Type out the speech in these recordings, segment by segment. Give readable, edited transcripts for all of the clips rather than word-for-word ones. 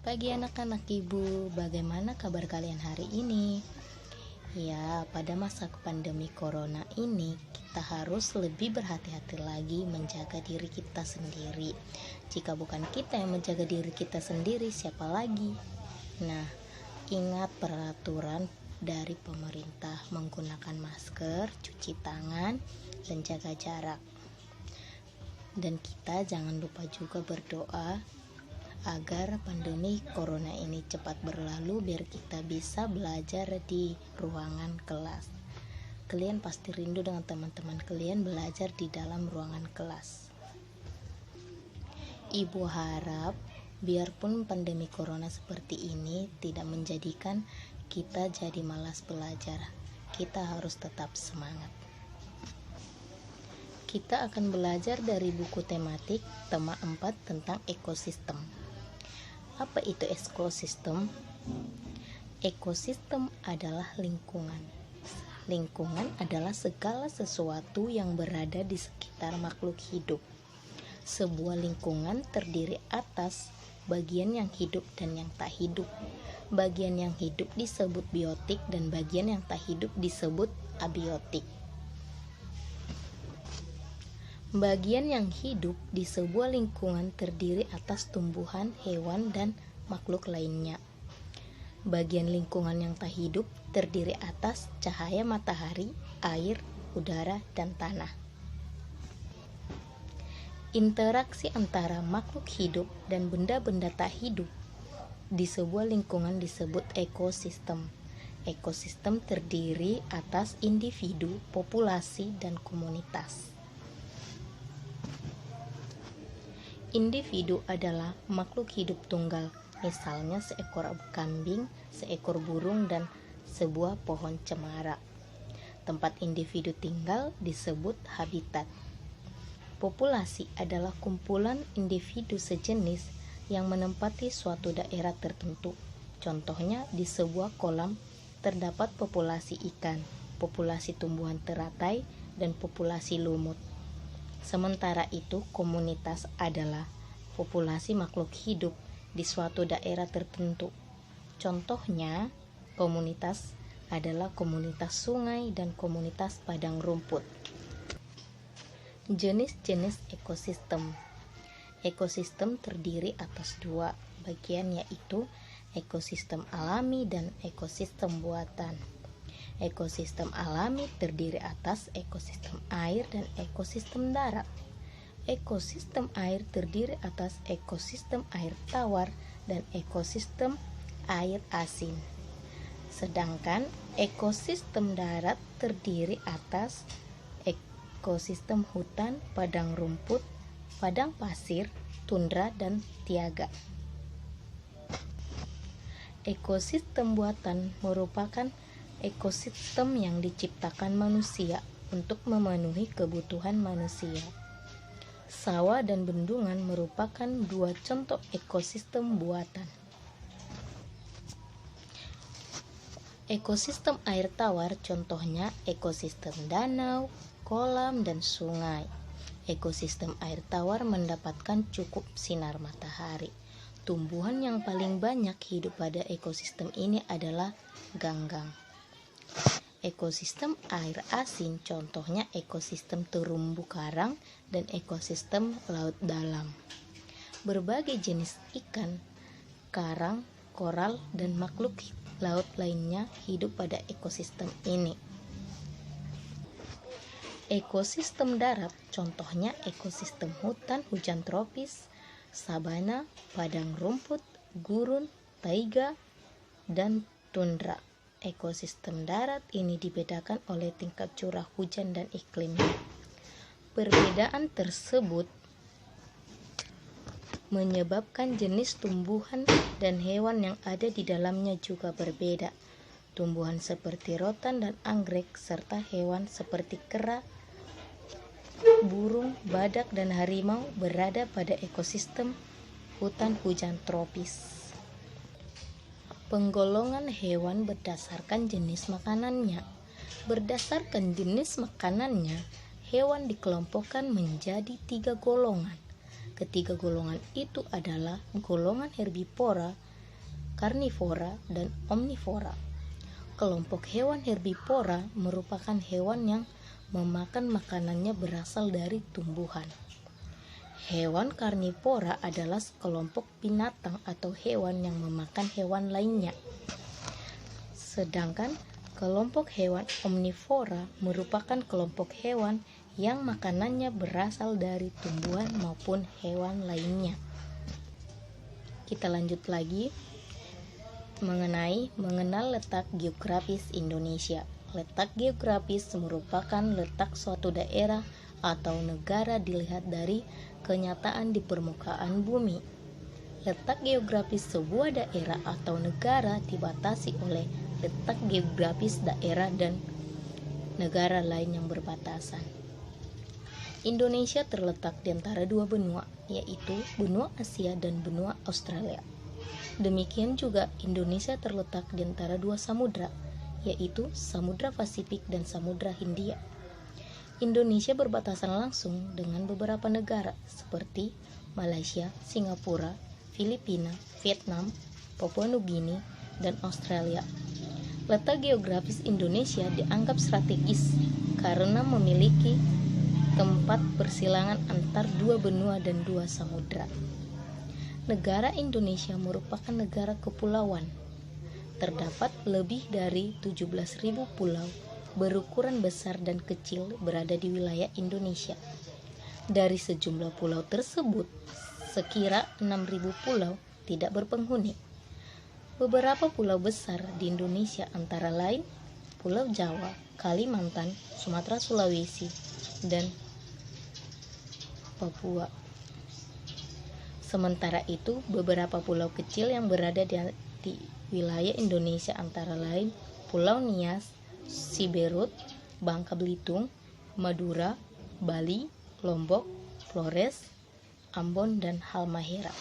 Pagi anak-anak ibu, bagaimana kabar kalian hari ini? Ya, pada masa pandemi corona ini, kita harus lebih berhati-hati lagi menjaga diri kita sendiri. Jika bukan kita yang menjaga diri kita sendiri, siapa lagi? Nah, ingat peraturan dari pemerintah menggunakan masker, cuci tangan, dan jaga jarak. Dan kita jangan lupa juga berdoa agar pandemi corona ini cepat berlalu biar kita bisa belajar di ruangan kelas. Kalian pasti rindu dengan teman-teman kalian belajar di dalam ruangan kelas. Ibu harap biarpun pandemi corona seperti ini tidak menjadikan kita jadi malas belajar. Kita harus tetap semangat. Kita akan belajar dari buku tematik tema 4 tentang ekosistem. Apa itu ekosistem? Ekosistem adalah lingkungan. Lingkungan adalah segala sesuatu yang berada di sekitar makhluk hidup. Sebuah lingkungan terdiri atas bagian yang hidup dan yang tak hidup. Bagian yang hidup disebut biotik dan bagian yang tak hidup disebut abiotik. Bagian yang hidup di sebuah lingkungan terdiri atas tumbuhan, hewan, dan makhluk lainnya. Bagian lingkungan yang tak hidup terdiri atas cahaya matahari, air, udara, dan tanah. Interaksi antara makhluk hidup dan benda-benda tak hidup di sebuah lingkungan disebut ekosistem. Ekosistem terdiri atas individu, populasi, dan komunitas. Individu adalah makhluk hidup tunggal, misalnya seekor kambing, seekor burung, dan sebuah pohon cemara. Tempat individu tinggal disebut habitat. Populasi adalah kumpulan individu sejenis yang menempati suatu daerah tertentu. Contohnya, di sebuah kolam terdapat populasi ikan, populasi tumbuhan teratai, dan populasi lumut. Sementara itu, komunitas adalah populasi makhluk hidup di suatu daerah tertentu. Contohnya, komunitas adalah komunitas sungai dan komunitas padang rumput. Jenis-jenis ekosistem. Ekosistem terdiri atas 2 bagian, yaitu ekosistem alami dan ekosistem buatan. Ekosistem alami terdiri atas ekosistem air dan ekosistem darat. Ekosistem air terdiri atas ekosistem air tawar dan ekosistem air asin. Sedangkan ekosistem darat terdiri atas ekosistem hutan, padang rumput, padang pasir, tundra, dan taiga. Ekosistem buatan merupakan ekosistem yang diciptakan manusia untuk memenuhi kebutuhan manusia. Sawah dan bendungan merupakan 2 contoh ekosistem buatan. Ekosistem air tawar contohnya ekosistem danau, kolam, dan sungai. Ekosistem air tawar mendapatkan cukup sinar matahari. Tumbuhan yang paling banyak hidup pada ekosistem ini adalah ganggang. Ekosistem air asin contohnya ekosistem terumbu karang dan ekosistem laut dalam. Berbagai jenis ikan, karang, koral, dan makhluk laut lainnya hidup pada ekosistem ini. Ekosistem darat contohnya ekosistem hutan hujan tropis, sabana, padang rumput, gurun, taiga, dan tundra. Ekosistem darat ini dibedakan oleh tingkat curah hujan dan iklimnya. Perbedaan tersebut menyebabkan jenis tumbuhan dan hewan yang ada di dalamnya juga berbeda. Tumbuhan seperti rotan dan anggrek serta hewan seperti kera, burung, badak, dan harimau berada pada ekosistem hutan hujan tropis. Penggolongan hewan berdasarkan jenis makanannya. Berdasarkan jenis makanannya, hewan dikelompokkan menjadi 3 golongan. Ketiga golongan itu adalah golongan herbivora, karnivora dan omnivora. Kelompok hewan herbivora merupakan hewan yang memakan makanannya berasal dari tumbuhan. Hewan karnivora adalah sekelompok binatang atau hewan yang memakan hewan lainnya. Sedangkan kelompok hewan omnivora merupakan kelompok hewan yang makanannya berasal dari tumbuhan maupun hewan lainnya. Kita lanjut lagi mengenal letak geografis Indonesia. Letak geografis merupakan letak suatu daerah atau negara dilihat dari kenyataan di permukaan bumi. Letak geografis sebuah daerah atau negara dibatasi oleh letak geografis daerah dan negara lain yang berbatasan. Indonesia terletak di antara dua benua, yaitu benua Asia dan benua Australia. Demikian juga Indonesia terletak di antara dua samudra, yaitu Samudra Pasifik dan Samudra Hindia. Indonesia berbatasan langsung dengan beberapa negara seperti Malaysia, Singapura, Filipina, Vietnam, Papua Nugini, dan Australia. Letak geografis Indonesia dianggap strategis karena memiliki tempat persilangan antar dua benua dan dua samudra. Negara Indonesia merupakan negara kepulauan. Terdapat lebih dari 17.000 pulau berukuran besar dan kecil berada di wilayah Indonesia. Dari sejumlah pulau tersebut, sekira 6.000 pulau tidak berpenghuni. Beberapa pulau besar di Indonesia antara lain Pulau Jawa, Kalimantan, Sumatera, Sulawesi, dan Papua. Sementara itu, beberapa pulau kecil yang berada di wilayah Indonesia antara lain Pulau Nias, Siberut, Bangka Belitung, Madura, Bali, Lombok, Flores, Ambon, dan Halmahera.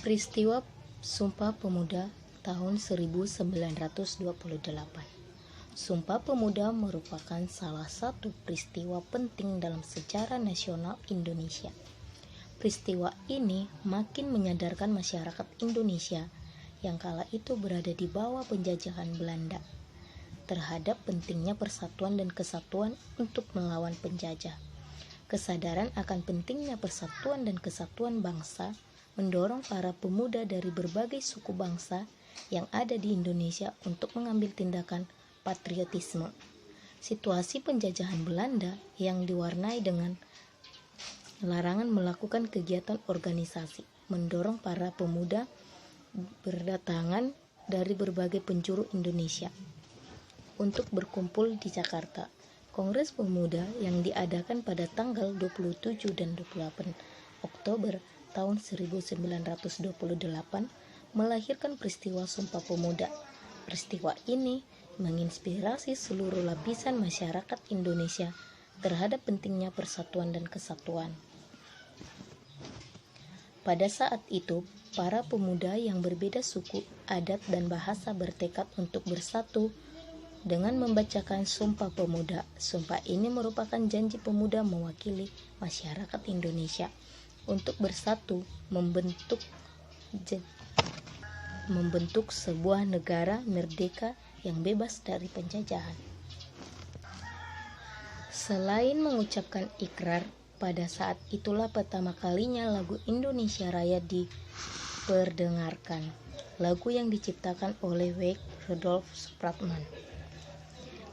Peristiwa Sumpah Pemuda tahun 1928. Sumpah Pemuda merupakan salah satu peristiwa penting dalam sejarah nasional Indonesia. Peristiwa ini makin menyadarkan masyarakat Indonesia yang kala itu berada di bawah penjajahan Belanda terhadap pentingnya persatuan dan kesatuan untuk melawan penjajah. Kesadaran akan pentingnya persatuan dan kesatuan bangsa mendorong para pemuda dari berbagai suku bangsa yang ada di Indonesia untuk mengambil tindakan patriotisme. Situasi penjajahan Belanda yang diwarnai dengan larangan melakukan kegiatan organisasi mendorong para pemuda berdatangan dari berbagai penjuru Indonesia untuk berkumpul di Jakarta. Kongres Pemuda yang diadakan pada tanggal 27 dan 28 Oktober tahun 1928 melahirkan peristiwa Sumpah Pemuda. Peristiwa ini menginspirasi seluruh lapisan masyarakat Indonesia terhadap pentingnya persatuan dan kesatuan. Pada saat itu, para pemuda yang berbeda suku, adat, dan bahasa bertekad untuk bersatu dengan membacakan Sumpah Pemuda. Sumpah ini merupakan janji pemuda mewakili masyarakat Indonesia untuk bersatu membentuk sebuah negara merdeka yang bebas dari penjajahan. Selain mengucapkan ikrar, pada saat itulah pertama kalinya lagu Indonesia Raya diperdengarkan. Lagu yang diciptakan oleh Wake Rudolf Supratman.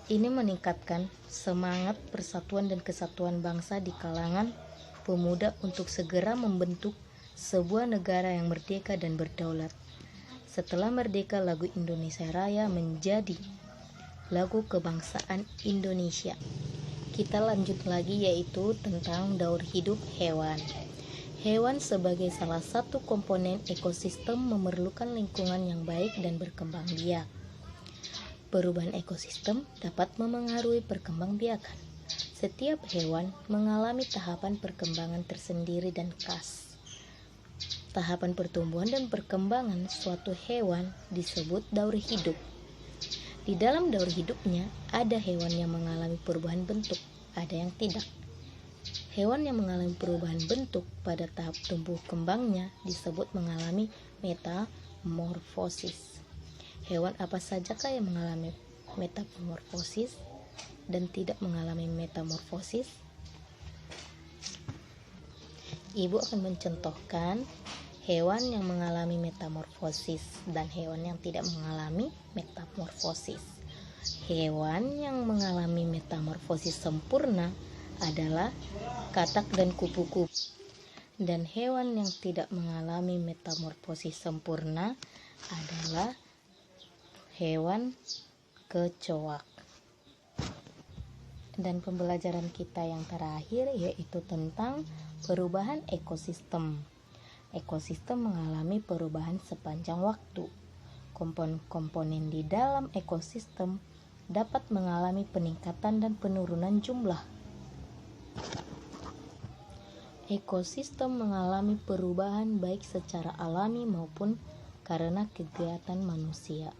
Ini meningkatkan semangat persatuan dan kesatuan bangsa di kalangan pemuda untuk segera membentuk sebuah negara yang merdeka dan berdaulat. Setelah merdeka, lagu Indonesia Raya menjadi lagu kebangsaan Indonesia. Kita lanjut lagi, yaitu tentang daur hidup hewan. Hewan sebagai salah satu komponen ekosistem memerlukan lingkungan yang baik dan berkembang biak. Perubahan ekosistem dapat memengaruhi perkembangbiakan. Setiap hewan mengalami tahapan perkembangan tersendiri dan khas. Tahapan pertumbuhan dan perkembangan suatu hewan disebut daur hidup. Di dalam daur hidupnya, ada hewan yang mengalami perubahan bentuk, ada yang tidak. Hewan yang mengalami perubahan bentuk pada tahap tumbuh kembangnya disebut mengalami metamorfosis. Hewan apa sajakah yang mengalami metamorfosis dan tidak mengalami metamorfosis? Ibu akan mencontohkan hewan yang mengalami metamorfosis dan hewan yang tidak mengalami metamorfosis. Hewan yang mengalami metamorfosis sempurna adalah katak dan kupu-kupu. Dan hewan yang tidak mengalami metamorfosis sempurna adalah hewan kecoak. Dan pembelajaran kita yang terakhir yaitu tentang perubahan ekosistem. Ekosistem mengalami perubahan sepanjang waktu. Komponen-komponen di dalam ekosistem dapat mengalami peningkatan dan penurunan jumlah. Ekosistem mengalami perubahan baik secara alami maupun karena kegiatan manusia.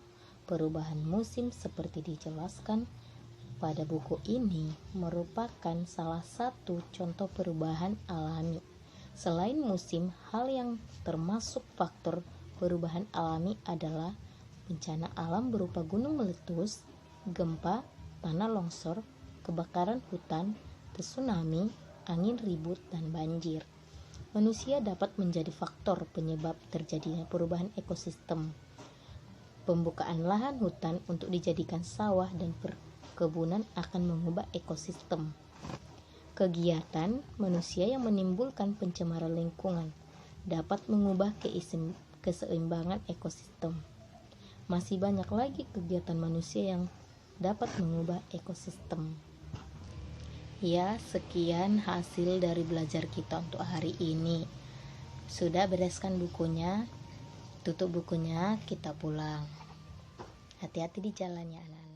Perubahan musim seperti dijelaskan pada buku ini merupakan salah satu contoh perubahan alami. Selain musim, hal yang termasuk faktor perubahan alami adalah bencana alam berupa gunung meletus, gempa, tanah longsor, kebakaran hutan, tsunami, angin ribut, dan banjir. Manusia dapat menjadi faktor penyebab terjadinya perubahan ekosistem. Pembukaan lahan hutan untuk dijadikan sawah dan perkebunan akan mengubah ekosistem. Kegiatan manusia yang menimbulkan pencemaran lingkungan dapat mengubah keseimbangan ekosistem. Masih banyak lagi kegiatan manusia yang dapat mengubah ekosistem. Ya, sekian hasil dari belajar kita untuk hari ini. Sudah bereskan bukunya, tutup bukunya, kita pulang. Hati-hati di jalan ya anak-anak.